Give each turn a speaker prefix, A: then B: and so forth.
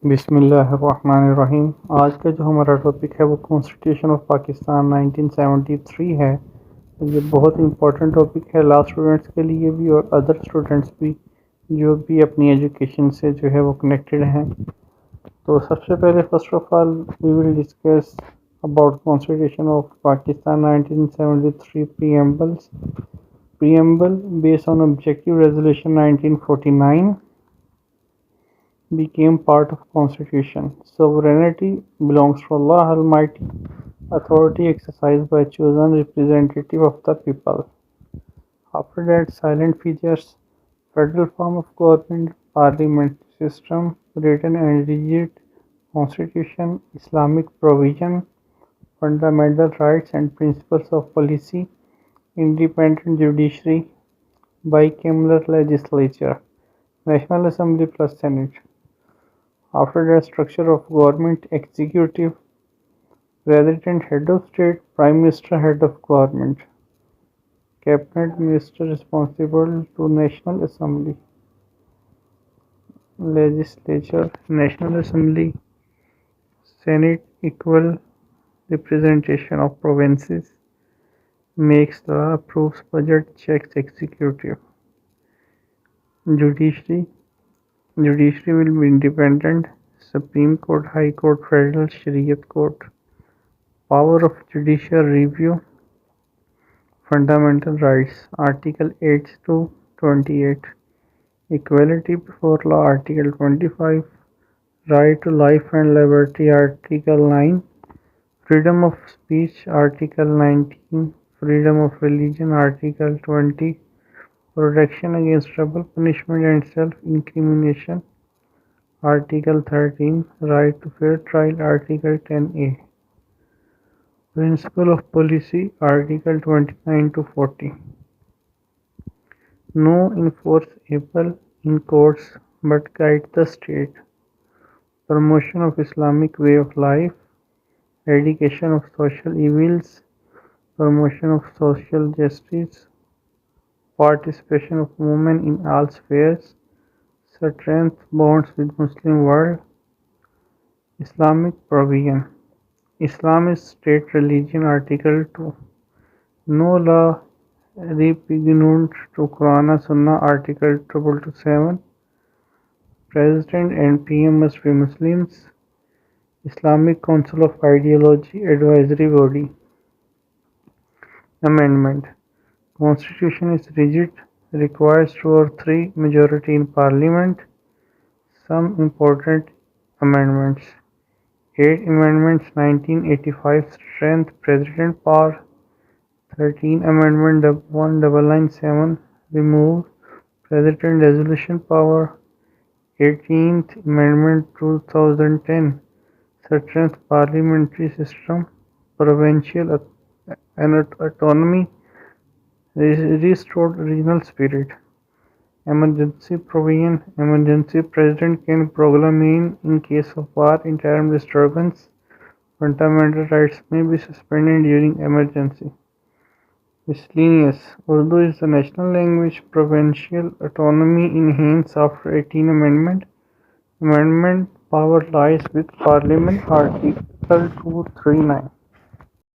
A: बिस्मिल्लाहिर्रहमानिर्रहीम। आज का जो हमारा टॉपिक है वो कॉन्स्टिट्यूशन ऑफ पाकिस्तान 1973 है। ये बहुत इंपॉर्टेंट टॉपिक है लॉ स्टूडेंट्स के लिए भी और अदर स्टूडेंट्स भी जो भी अपनी एजुकेशन से जो है वो कनेक्टेड हैं। तो सबसे पहले first of all we will discuss about constitution of Pakistan 1973 preamble based on objective resolution 1949 became part of constitution. Sovereignty belongs to Allah Almighty, authority exercised by chosen representative of the people. After that, Silent Features, federal form of government, Parliamentary System, written and rigid constitution, Islamic provision, fundamental rights and principles of policy, independent judiciary, bicameral legislature, National Assembly plus Senate. After that, structure of government, executive, president head of state, prime minister head of government, cabinet minister responsible to National Assembly, legislature, National Assembly, Senate equal representation of provinces, makes law, approves budget, checks executive, judiciary. Judiciary will be independent, Supreme Court, High Court, Federal Shariat Court. Power of judicial review, fundamental rights, Article 8 to 28. Equality before law, Article 25. Right to life and liberty, Article 9. Freedom of speech, Article 19. Freedom of religion, Article 20. Protection against double punishment and self-incrimination, Article 13. Right to fair trial, Article 10A. Principle of policy, Article 29 to 40. No enforceable in courts but guide the state. Promotion of Islamic way of life, eradication of social evils, promotion of social justice, participation of women in all spheres, strength bonds with Muslim world, Islamic provision. Islam is state religion, Article 2. No law repugnant to Quran Sunnah, Article 227. President and PM must be Muslims. Islamic Council of Ideology Advisory Body. Amendment. Constitution is rigid, requires 2/3 majority in Parliament. Some important amendments. 8 amendments 1985 strength President power. 13 Amendment 1997 remove President resolution power. 18th Amendment 2010 strength Parliamentary System, provincial autonomy, restored regional spirit. Emergency provision. Emergency president can proclaim in case of war, interim disturbance. Fundamental rights may be suspended during emergency. Miscellaneous. Urdu is the national language. Provincial autonomy enhanced after 18th Amendment. Amendment power lies with Parliament. Article 239.